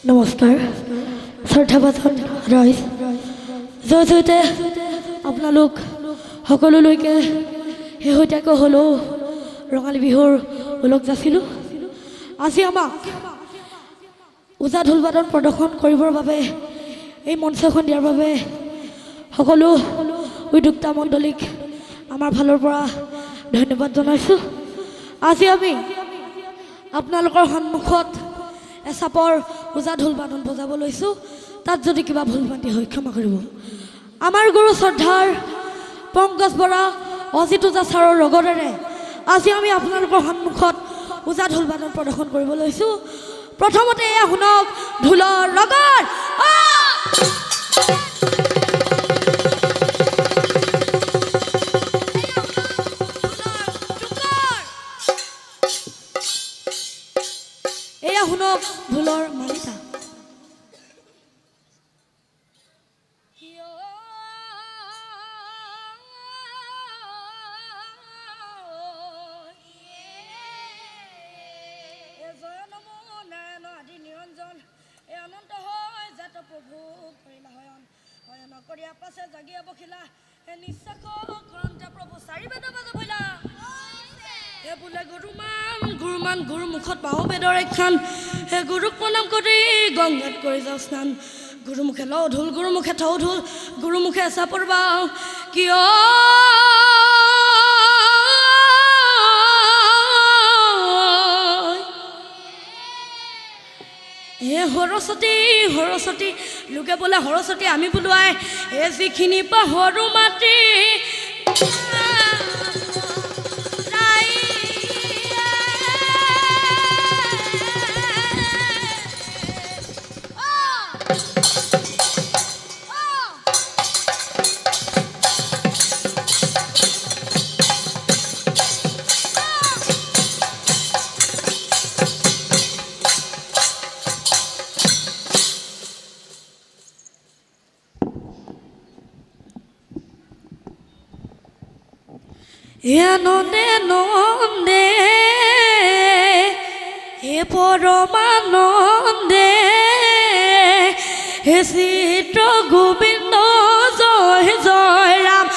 নমস্কাৰ শ্ৰদ্ধাভাজন ৰাইজ জয় জয়তে আপোনালোক সকলোলৈকে শেহতীয়াকৈ হ'লেও ৰঙালী বিহুৰ ওলগ যাচিলোঁ। আজি আমাক ওজা ঢোল বাদন প্ৰদৰ্শন কৰিবৰ বাবে এই মঞ্চখন দিয়াৰ বাবে সকলো উদ্যোক্তা মণ্ডলীক আমাৰ ফালৰ পৰা ধন্যবাদ জনাইছোঁ। আজি আমি আপোনালোকৰ সন্মুখত এচাপৰ ওজা ঢোল বাদন বজাব লৈছোঁ। তাত যদি কিবা ভুল ভ্ৰান্তি হয় ক্ষমা কৰিব। আমাৰ গুৰু শ্ৰদ্ধাৰ পংকজ বৰা অজিত ওজা ছাৰৰ লগতেৰে আজি আমি আপোনালোকৰ সন্মুখত ওজা ঢোল বাদন প্ৰদৰ্শন কৰিব লৈছোঁ। প্ৰথমতে এয়া শুনক ঢোলৰ লগত এয়া শুনক ঢোলৰ মালিতা। গুৰু মুখত পাওঁ বেদৰ একখান হে গুৰুক প্ৰণাম কৰি গংগাত কৰি যাওঁ স্নান। গুৰুমুখে লওঁ ঢোল গুৰুমুখে থওঁ ঢোল গুৰুমুখে এচাপৰ বাওঁ কিয় হে সৰস্বতী সৰস্বতী লোকে বোলে সৰস্বতী আমি বোলোৱাই এই যিখিনি পাহৰো মাটি নন্দে নন্দে হে পৰমানন্দে হে চিত্ৰ গোবিন্দ জয় জয় ৰাম।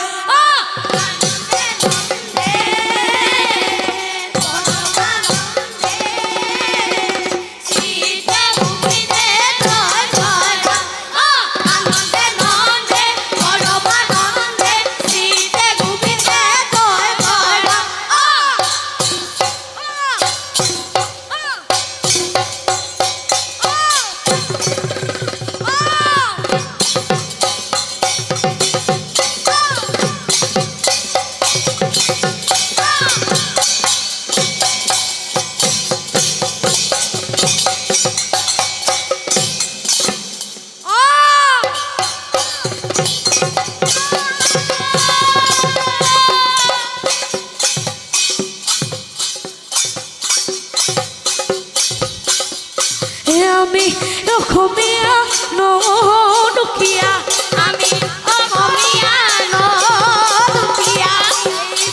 আমি অসমীয়া নদুখীয়া আমি অসমীয়া নদুখীয়া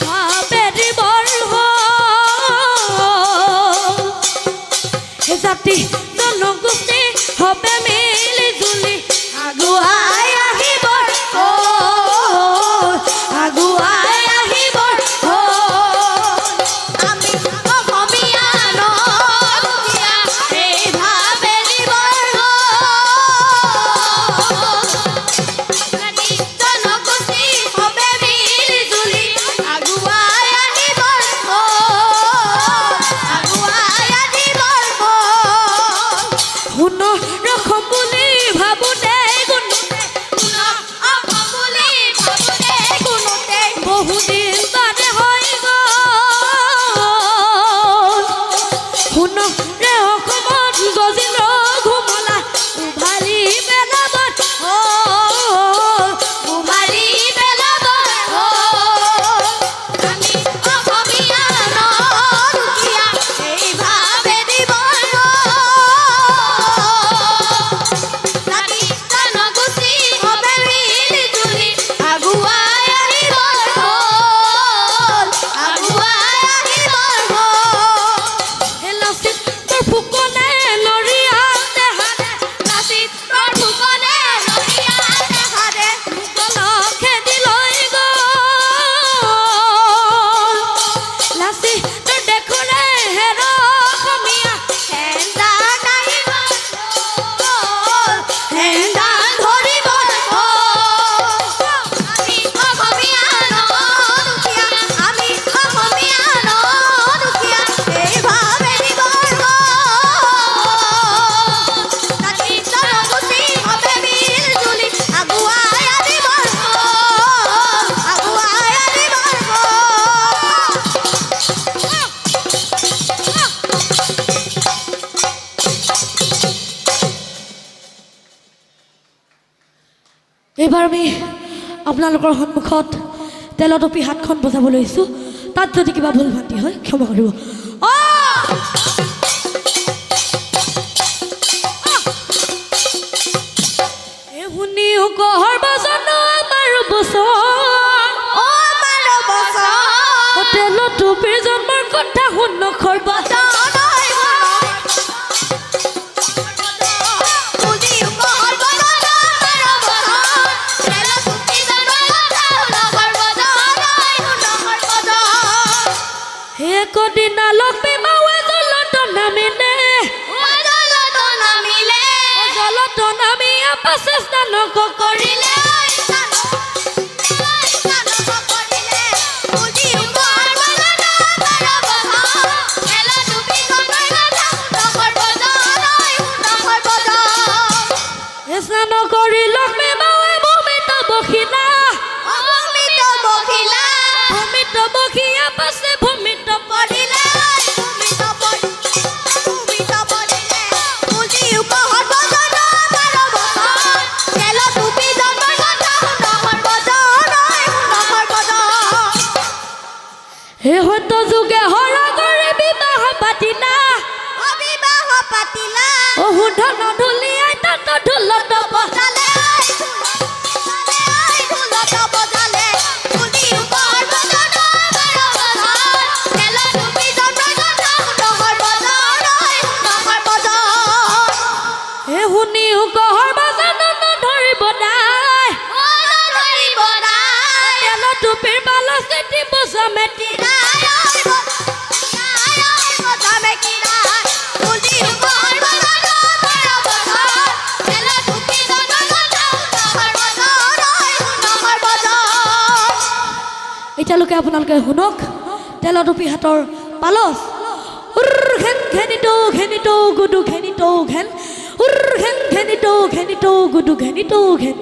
ভাবে দিবৰ জাতি জনগোষ্ঠী হবে মিলি জুলি আগুৱাই আহিবৰ আগুৱাই আহিবৰ আমি অসমীয়া নদুখীয়া এই ভাবে জনগোষ্ঠী হবে মিলি জুলি আগুৱাই আহিবৰ আগুৱাই আহিবৰ শুন ৰখম বুলি ভাবোতে বহুদিন বাদে হৈ গ'ল শুন ৰে অসমত গজিল ঘুমলা উভালি পেলাবত উভালি পেলাবত আমি অসমীয়া নদুখীয়া এই ভাবে দিবৰ জাতি জনগোষ্ঠী হবে মিলি জুলি আগুৱাই আহিবৰ আগুৱাই আহিবৰ ফুকনে নৰিয়া এইবাৰ আমি আপোনালোকৰ সন্মুখত তেলৰ টুপি হাতখন বজাব লৈছোঁ তাত যদি কিবা ভুল ভ্ৰান্তি হয় ক্ষমা কৰিব শুনিও কহৰ বজন আমাৰ বছৰ তেলৰ টুপিৰ জন্মৰ কথা শুন খৰ কদিনা লক্ষ্মী মাৱে জলত নামিলে জলত নামি পাছে স্নান কৰিলে স্নান কৰি লক্ষ্মী মাৱে ভূমিত বহিলা ভূমিত বহিয়া পাছে ভূমিত হে হত যুগে হৰ কৰি বিবাহ পাতিলা ও ধন ধুলিয়াই তাত ঢোলত বজালে হে শুনিও কহৰ বাজান ধৰিব নাই তেলৰ টুপিৰ বাল চেতি বজা মেটি এতিয়ালৈকে আপোনালোকে শুনক তেলৰ টুপি হাতৰ পালচ ঘেন ঘেনিটো ঘেনিটো গুডু ঘেনিটো ঘেন ঘেন ঘেনিটো ঘেনিটো গুডু ঘেনিটো ঘেন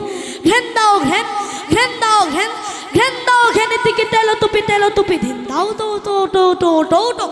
ঘেন দাও ঘেন ঘেন দাও ঘেন ঘেন দাও ঘেনিটিকি তেলৰ টুপি ধিন দাও তো তো তো তো তো তো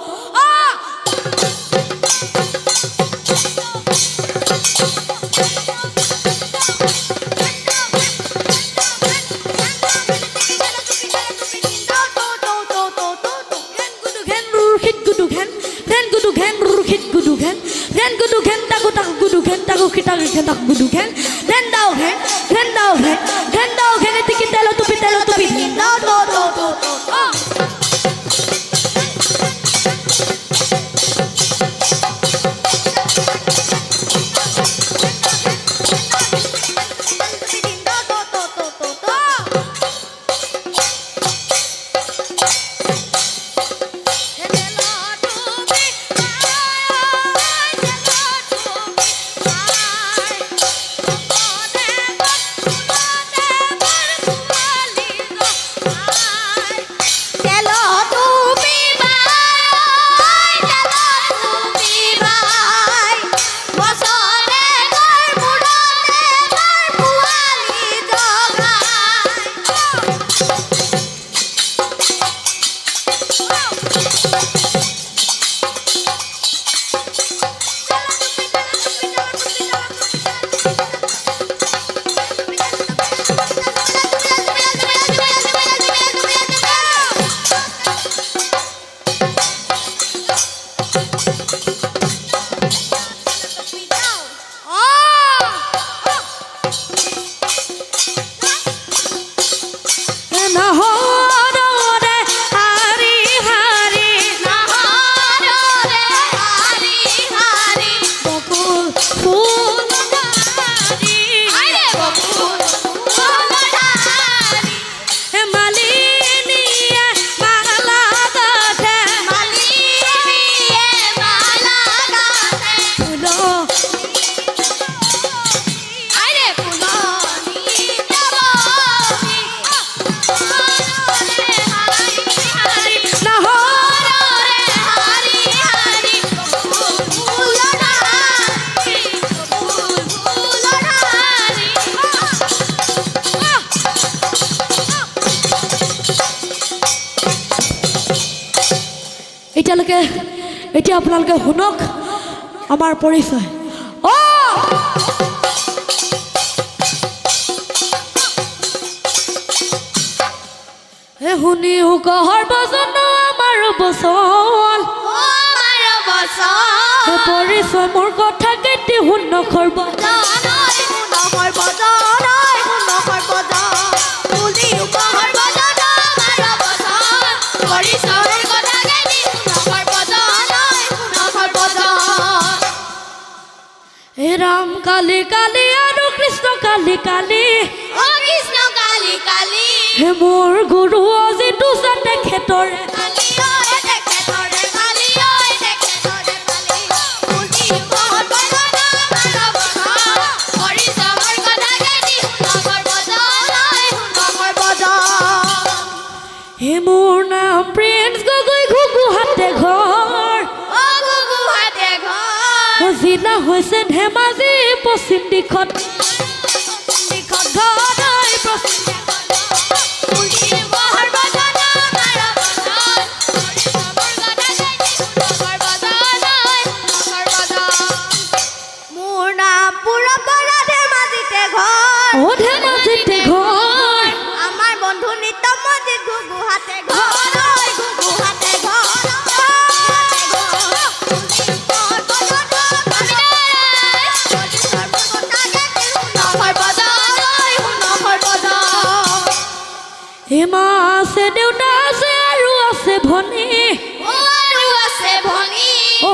এতিয়ালৈকে এতিয়া আপোনালোকে শুনক আমাৰ পৰিচয় শুনিও কহৰ বচন আমাৰ বচন পৰিচয় মোৰ কথা কেতি শুন খৰ্ব হে ৰাম কালি কালি আৰু কৃষ্ণ কালি কালি হে মোৰ গুৰু অজিতু যাতে খেতৰে হে মোৰ নাম প্ৰিন্স গগৈ ঘুঘু হাতে ঘৰ জিলা হৈছে ধেমাজি পশ্চিম দিশত ধেমাজিতে ঘৰ আমাৰ বন্ধু নিতম গুগুহাতে হেমা আছে দেউতা আছে আৰু আছে ভনী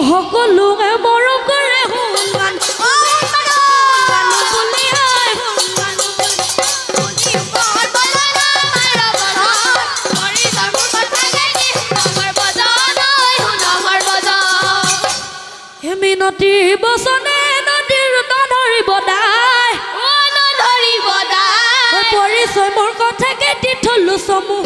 সকলোৱে মৰম কৰে সন্মান মিনতি বচনে নদীৰ নধৰিব দাই পৰিচয় মোৰ কথা কেতি থলো চমু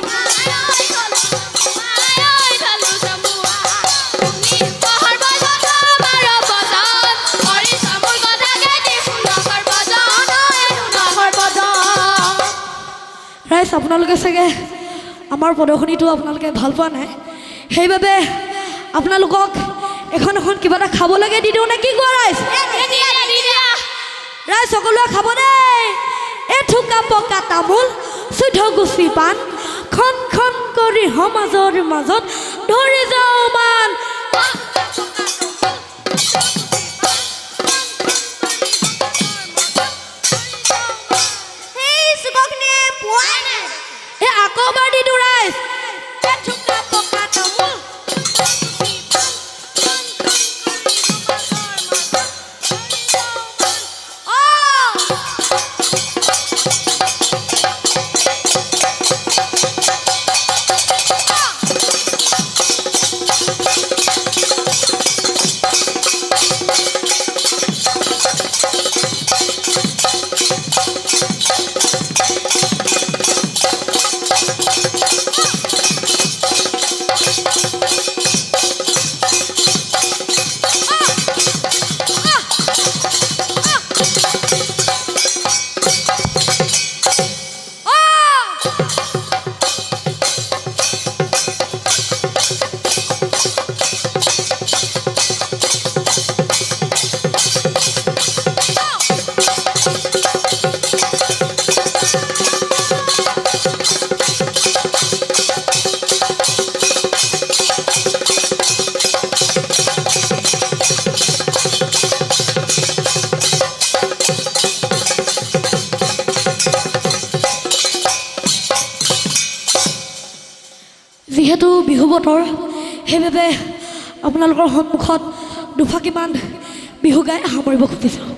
ৰাইজ আপোনালোকে চাগে আমাৰ প্ৰদৰ্শনীটো আপোনালোকে ভাল পোৱা নাই সেইবাবে আপোনালোকক এখন এখন কিবা এটা খাব লাগে দি দিওঁ নে কি কোৱা ৰাইজ ৰাইজ সকলোৱে খাব দেই এথুকা পকা তামোল চুধ গুচি পাণ খন খন কৰি সমাজৰ মাজত ধৰি যাওঁ মান আকৌ বাৰ দি দিওঁ ৰাইজ এথুকা পকা তামোল যিহেতু বিহু বতৰ সেইবাবে আপোনালোকৰ সন্মুখত দুফাকিমান বিহু গাই সামৰিব খুজিছোঁ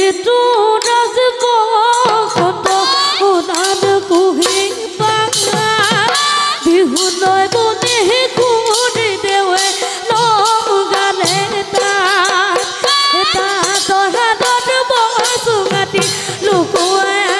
ঋতু নাচব কত সোণাত কুহি পাঙা বিহু নয় বনে কুনি দেৱে লং গালে তাত হাতত বচুঙাতি লুকুৱাই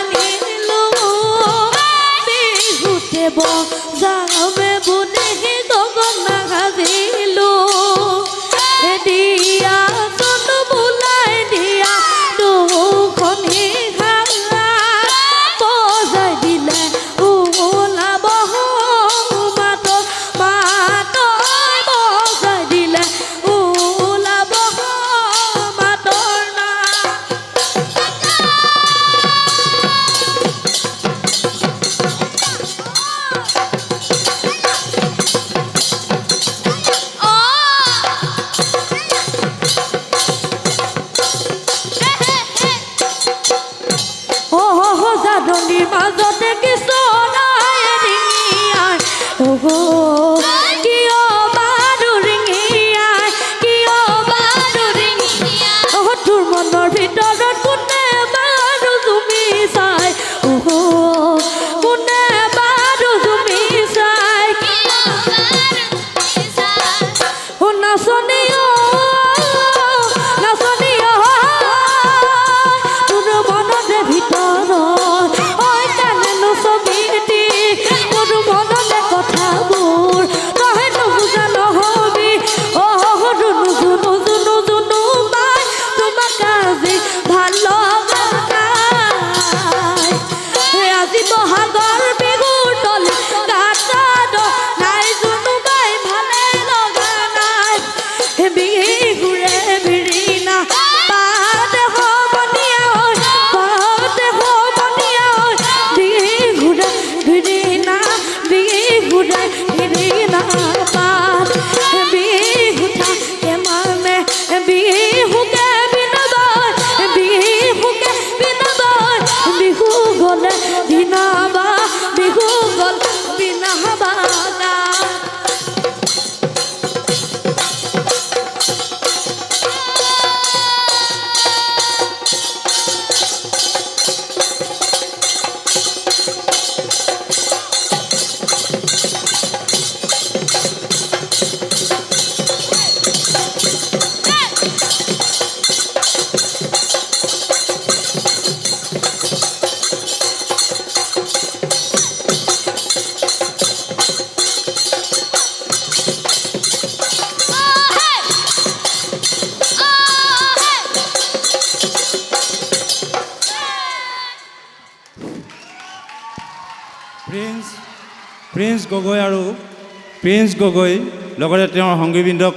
প্ৰিন্স গগৈ লগতে তেওঁৰ সংগীবৃন্দক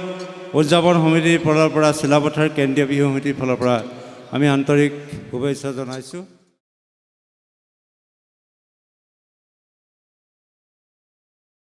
উদযাপন সমিতিৰ ফালৰ পৰা চিলাপথাৰ কেন্দ্ৰীয় বিহু সমিতিৰ ফালৰ পৰা আমি আন্তৰিক শুভেচ্ছা জনাইছোঁ।